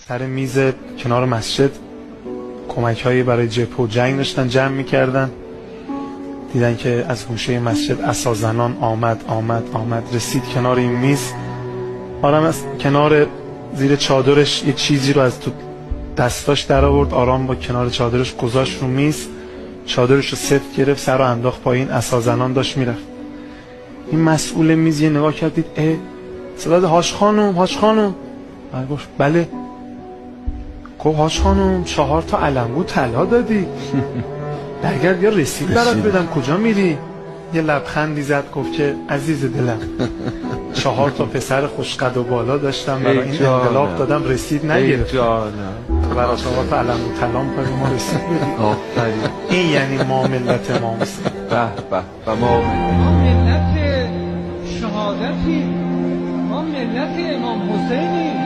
سر میز کنار مسجد کمک‌هایی برای جبهه و جنگ داشتن جمع می‌کردن. دیدن که از گوشه مسجد عصازنان آمد رسید کنار این میز. آرام از کنار زیر چادرش یه چیزی رو از تو دستاش در آورد، آرام با کنار چادرش گذاشت رو میز، چادرش رو سفت گرفت، سر رو انداخت پایین. عصازنان داشت میرفت. این مسئول میز یه نگاه کرد، دید صدا حاج خانم. گفت بله. گفت حاج خانم 4 تا علمگو طلا دادی. برگرد یا رسید برات بدم، کجا میری؟ یه لبخندی زد، گفت که عزیز دلم 4 تا پسر خوشقد و بالا داشتم، برای این انقلاب دادم، رسید نگرفتم. برای 4 تا علمگو طلا می‌خوای ما رسید بدی. این یعنی ما ملت ما. و ما ملت شهادتی، ما ملت امام حسینی.